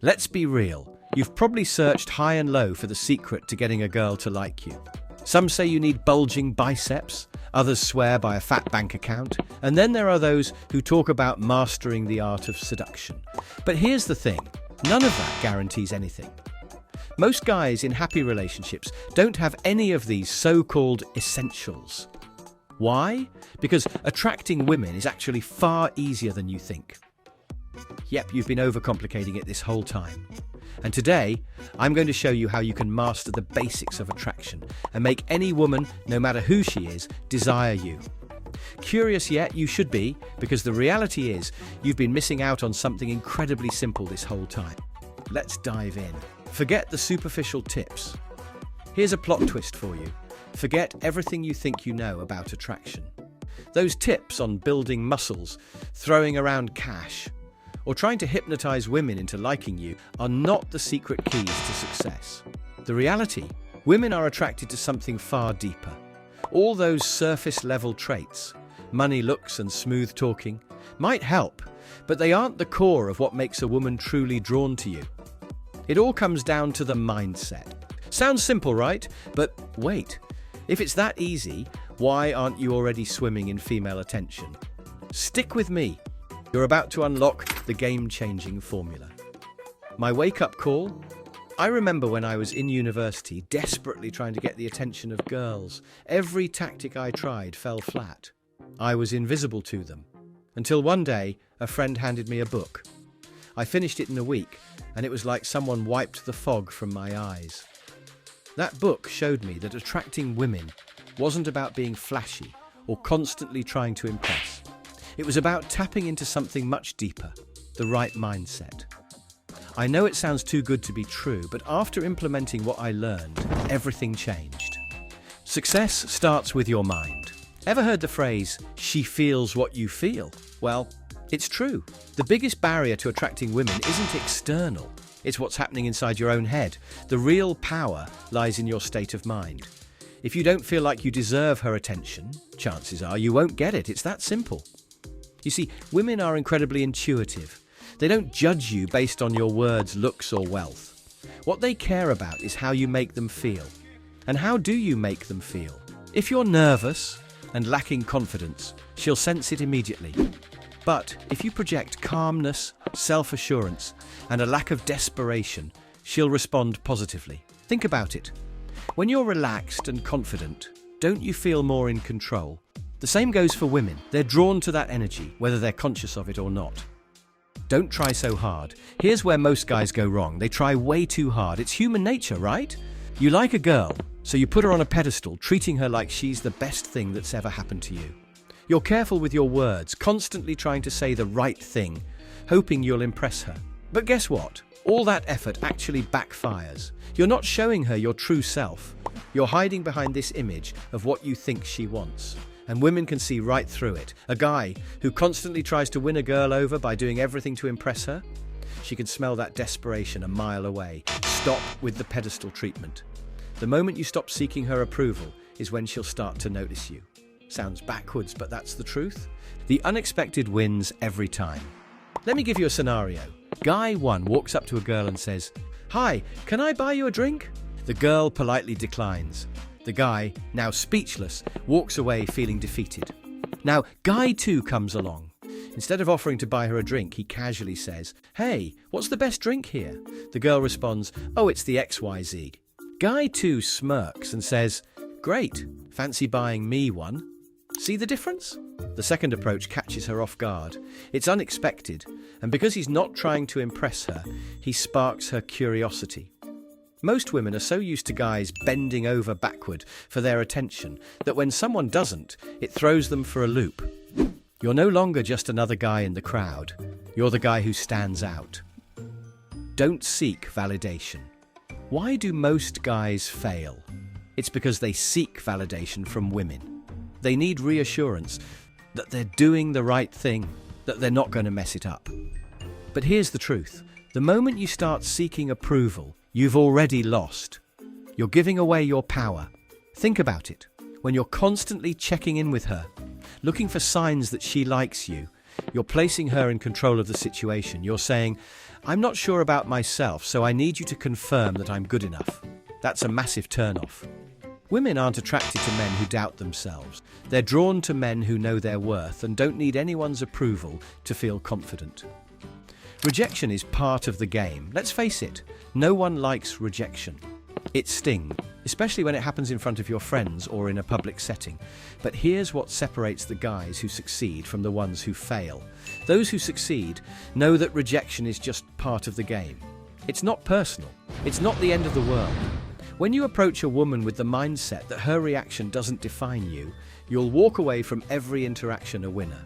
Let's be real. You've probably searched high and low for the secret to getting a girl to like you. Some say you need bulging biceps, others swear by a fat bank account, and then there are those who talk about mastering the art of seduction. But here's the thing, none of that guarantees anything. Most guys in happy relationships don't have any of these so-called essentials. Why? Because attracting women is actually far easier than you think. Yep, you've been overcomplicating it this whole time. And today, I'm going to show you how you can master the basics of attraction and make any woman, no matter who she is, desire you. Curious yet? You should be, because the reality is you've been missing out on something incredibly simple this whole time. Let's dive in. Forget the superficial tips. Here's a plot twist for you. Forget everything you think you know about attraction. Those tips on building muscles, throwing around cash, or trying to hypnotize women into liking you are not the secret keys to success. The reality, women are attracted to something far deeper. All those surface-level traits, money, looks, and smooth talking, might help, but they aren't the core of what makes a woman truly drawn to you. It all comes down to the mindset. Sounds simple, right? But wait, if it's that easy, why aren't you already swimming in female attention? Stick with me. You're about to unlock the game-changing formula. My wake-up call? I remember when I was in university, desperately trying to get the attention of girls. Every tactic I tried fell flat. I was invisible to them. Until one day, a friend handed me a book. I finished it in a week, and it was like someone wiped the fog from my eyes. That book showed me that attracting women wasn't about being flashy or constantly trying to impress. It was about tapping into something much deeper, the right mindset. I know it sounds too good to be true, but after implementing what I learned, everything changed. Success starts with your mind. Ever heard the phrase, "she feels what you feel"? Well, it's true. The biggest barrier to attracting women isn't external. It's what's happening inside your own head. The real power lies in your state of mind. If you don't feel like you deserve her attention, chances are you won't get it. It's that simple. You see, women are incredibly intuitive. They don't judge you based on your words, looks, or wealth. What they care about is how you make them feel. And how do you make them feel? If you're nervous and lacking confidence, she'll sense it immediately. But if you project calmness, self-assurance, and a lack of desperation, she'll respond positively. Think about it. When you're relaxed and confident, don't you feel more in control? The same goes for women. They're drawn to that energy, whether they're conscious of it or not. Don't try so hard. Here's where most guys go wrong. They try way too hard. It's human nature, right? You like a girl, so you put her on a pedestal, treating her like she's the best thing that's ever happened to you. You're careful with your words, constantly trying to say the right thing, hoping you'll impress her. But guess what? All that effort actually backfires. You're not showing her your true self. You're hiding behind this image of what you think she wants. And women can see right through it. A guy who constantly tries to win a girl over by doing everything to impress her, she can smell that desperation a mile away. Stop with the pedestal treatment. The moment you stop seeking her approval is when she'll start to notice you. Sounds backwards, but that's the truth. The unexpected wins every time. Let me give you a scenario. Guy 1 walks up to a girl and says, "Hi, can I buy you a drink?" The girl politely declines. The guy, now speechless, walks away feeling defeated. Now, Guy 2 comes along. Instead of offering to buy her a drink, he casually says, "Hey, what's the best drink here?" The girl responds, "Oh, it's the XYZ." Guy 2 smirks and says, "Great, fancy buying me one?" See the difference? The second approach catches her off guard. It's unexpected, and because he's not trying to impress her, he sparks her curiosity. Most women are so used to guys bending over backward for their attention that when someone doesn't, it throws them for a loop. You're no longer just another guy in the crowd. You're the guy who stands out. Don't seek validation. Why do most guys fail? It's because they seek validation from women. They need reassurance that they're doing the right thing, that they're not going to mess it up. But here's the truth. The moment you start seeking approval, you've already lost. You're giving away your power. Think about it. When you're constantly checking in with her, looking for signs that she likes you, You're placing her in control of the situation. You're saying, I'm not sure about myself, so I need you to confirm that I'm good enough. That's a massive turn-off. Women aren't attracted to men who doubt themselves. They're drawn to men who know their worth and don't need anyone's approval to feel confident. Rejection is part of the game. Let's face it, no one likes rejection. It stings, especially when it happens in front of your friends or in a public setting. But here's what separates the guys who succeed from the ones who fail. Those who succeed know that rejection is just part of the game. It's not personal. It's not the end of the world. When you approach a woman with the mindset that her reaction doesn't define you, you'll walk away from every interaction a winner.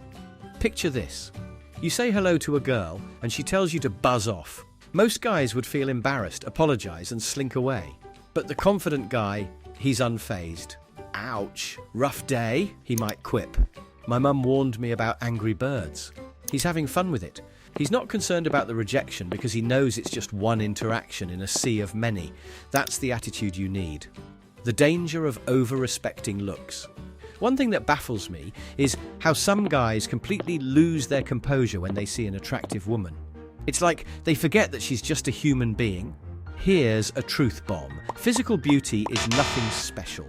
Picture this. You say hello to a girl and she tells you to buzz off. Most guys would feel embarrassed, apologize and slink away. But the confident guy, he's unfazed. Ouch, rough day, he might quip. My mum warned me about angry birds. He's having fun with it. He's not concerned about the rejection because he knows it's just one interaction in a sea of many. That's the attitude you need. The danger of over-respecting looks. One thing that baffles me is how some guys completely lose their composure when they see an attractive woman. It's like they forget that she's just a human being. Here's a truth bomb. Physical beauty is nothing special.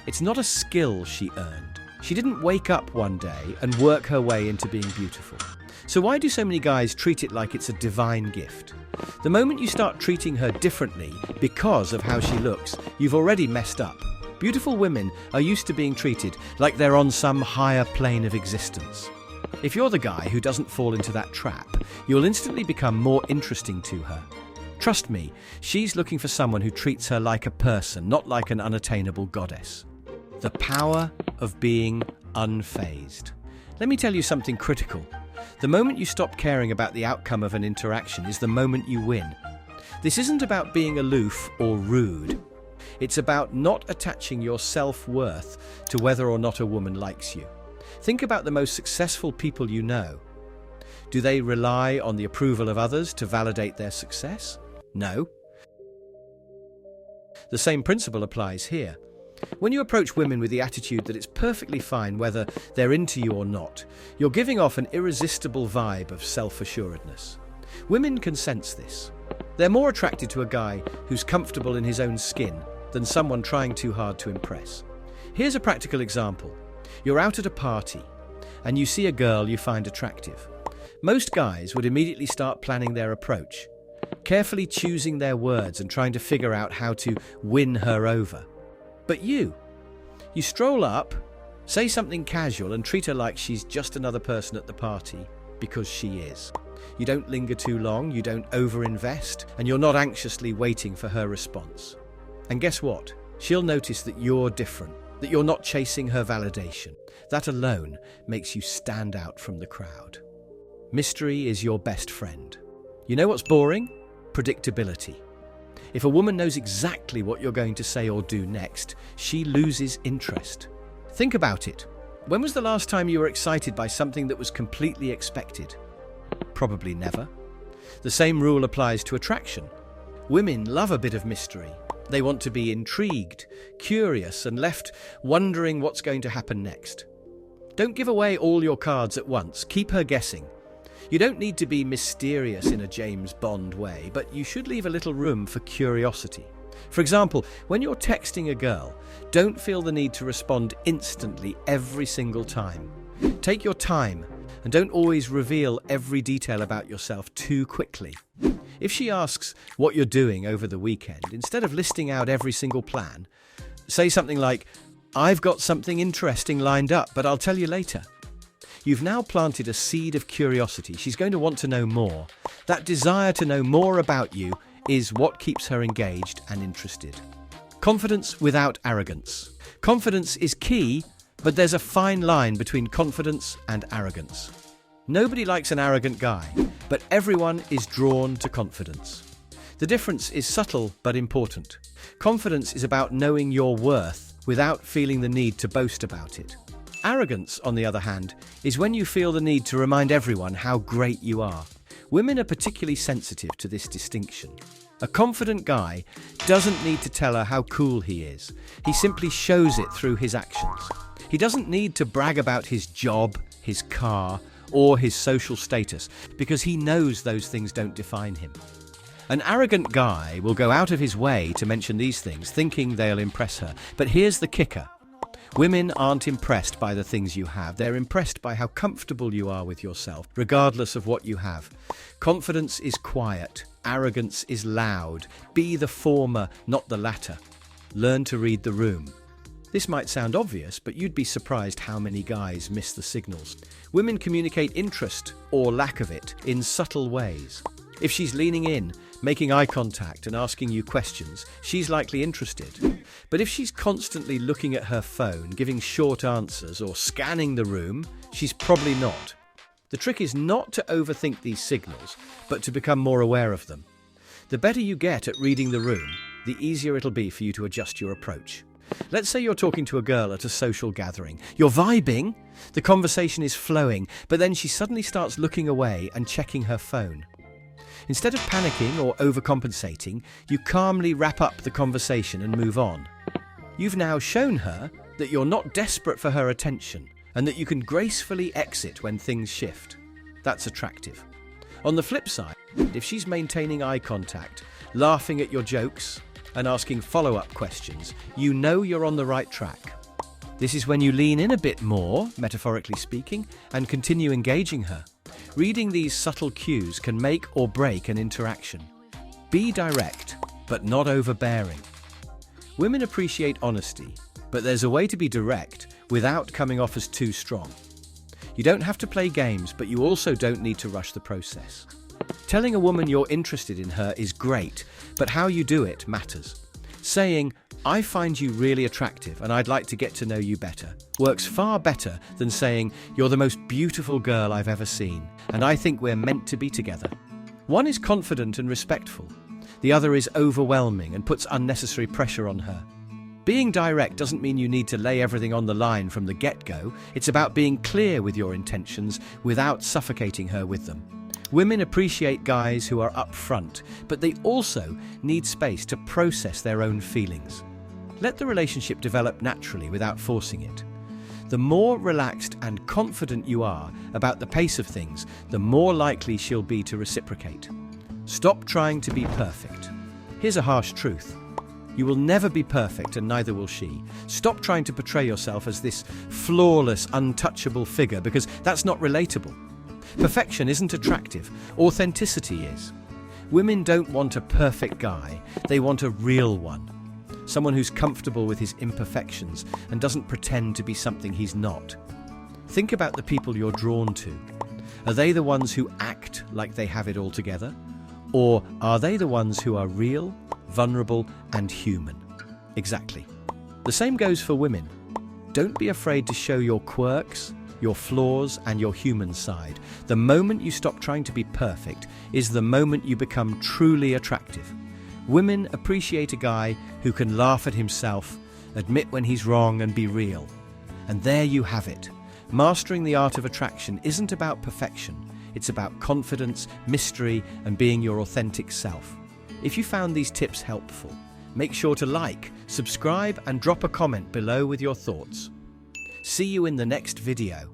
It's not a skill she earned. She didn't wake up one day and work her way into being beautiful. So why do so many guys treat it like it's a divine gift? The moment you start treating her differently because of how she looks, you've already messed up. Beautiful women are used to being treated like they're on some higher plane of existence. If you're the guy who doesn't fall into that trap, you'll instantly become more interesting to her. Trust me, she's looking for someone who treats her like a person, not like an unattainable goddess. The power of being unfazed. Let me tell you something critical. The moment you stop caring about the outcome of an interaction is the moment you win. This isn't about being aloof or rude. It's about not attaching your self-worth to whether or not a woman likes you. Think about the most successful people you know. Do they rely on the approval of others to validate their success? No. The same principle applies here. When you approach women with the attitude that it's perfectly fine whether they're into you or not, you're giving off an irresistible vibe of self-assuredness. Women can sense this. They're more attracted to a guy who's comfortable in his own skin than someone trying too hard to impress. Here's a practical example. You're out at a party and you see a girl you find attractive. Most guys would immediately start planning their approach, carefully choosing their words and trying to figure out how to win her over. But you stroll up, say something casual and treat her like she's just another person at the party, because she is. You don't linger too long, you don't overinvest, and you're not anxiously waiting for her response. And guess what? She'll notice that you're different, that you're not chasing her validation. That alone makes you stand out from the crowd. Mystery is your best friend. You know what's boring? Predictability. If a woman knows exactly what you're going to say or do next, she loses interest. Think about it. When was the last time you were excited by something that was completely expected? Probably never. The same rule applies to attraction. Women love a bit of mystery. They want to be intrigued, curious, and left wondering what's going to happen next. Don't give away all your cards at once. Keep her guessing. You don't need to be mysterious in a James Bond way, but you should leave a little room for curiosity. For example, when you're texting a girl, don't feel the need to respond instantly every single time. Take your time and don't always reveal every detail about yourself too quickly. If she asks what you're doing over the weekend, instead of listing out every single plan, say something like, "I've got something interesting lined up, but I'll tell you later." You've now planted a seed of curiosity. She's going to want to know more. That desire to know more about you is what keeps her engaged and interested. Confidence without arrogance. Confidence is key, but there's a fine line between confidence and arrogance. Nobody likes an arrogant guy, but everyone is drawn to confidence. The difference is subtle but important. Confidence is about knowing your worth without feeling the need to boast about it. Arrogance, on the other hand, is when you feel the need to remind everyone how great you are. Women are particularly sensitive to this distinction. A confident guy doesn't need to tell her how cool he is. He simply shows it through his actions. He doesn't need to brag about his job, his car, or his social status, because he knows those things don't define him. An arrogant guy will go out of his way to mention these things, thinking they'll impress her. But here's the kicker. Women aren't impressed by the things you have. They're impressed by how comfortable you are with yourself, regardless of what you have. Confidence is quiet. Arrogance is loud. Be the former, not the latter. Learn to read the room. This might sound obvious, but you'd be surprised how many guys miss the signals. Women communicate interest, or lack of it, in subtle ways. If she's leaning in, making eye contact and asking you questions, she's likely interested. But if she's constantly looking at her phone, giving short answers, or scanning the room, she's probably not. The trick is not to overthink these signals, but to become more aware of them. The better you get at reading the room, the easier it'll be for you to adjust your approach. Let's say you're talking to a girl at a social gathering. You're vibing, the conversation is flowing, but then she suddenly starts looking away and checking her phone. Instead of panicking or overcompensating, you calmly wrap up the conversation and move on. You've now shown her that you're not desperate for her attention and that you can gracefully exit when things shift. That's attractive. On the flip side, if she's maintaining eye contact, laughing at your jokes, and asking follow-up questions, you know you're on the right track. This is when you lean in a bit more, metaphorically speaking, and continue engaging her. Reading these subtle cues can make or break an interaction. Be direct, but not overbearing. Women appreciate honesty, but there's a way to be direct without coming off as too strong. You don't have to play games, but you also don't need to rush the process. Telling a woman you're interested in her is great, but how you do it matters. Saying, "I find you really attractive and I'd like to get to know you better," works far better than saying, "You're the most beautiful girl I've ever seen, and I think we're meant to be together." One is confident and respectful. The other is overwhelming and puts unnecessary pressure on her. Being direct doesn't mean you need to lay everything on the line from the get-go. It's about being clear with your intentions without suffocating her with them. Women appreciate guys who are upfront, but they also need space to process their own feelings. Let the relationship develop naturally without forcing it. The more relaxed and confident you are about the pace of things, the more likely she'll be to reciprocate. Stop trying to be perfect. Here's a harsh truth. You will never be perfect, and neither will she. Stop trying to portray yourself as this flawless, untouchable figure, because that's not relatable. Perfection isn't attractive. Authenticity is. Women don't want a perfect guy. They want a real one. Someone who's comfortable with his imperfections and doesn't pretend to be something he's not. Think about the people you're drawn to. Are they the ones who act like they have it all together? Or are they the ones who are real, vulnerable, and human? Exactly. The same goes for women. Don't be afraid to show your quirks, your flaws, and your human side. The moment you stop trying to be perfect is the moment you become truly attractive. Women appreciate a guy who can laugh at himself, admit when he's wrong, and be real. And there you have it. Mastering the art of attraction isn't about perfection. It's about confidence, mystery, and being your authentic self. If you found these tips helpful, make sure to like, subscribe, and drop a comment below with your thoughts. See you in the next video.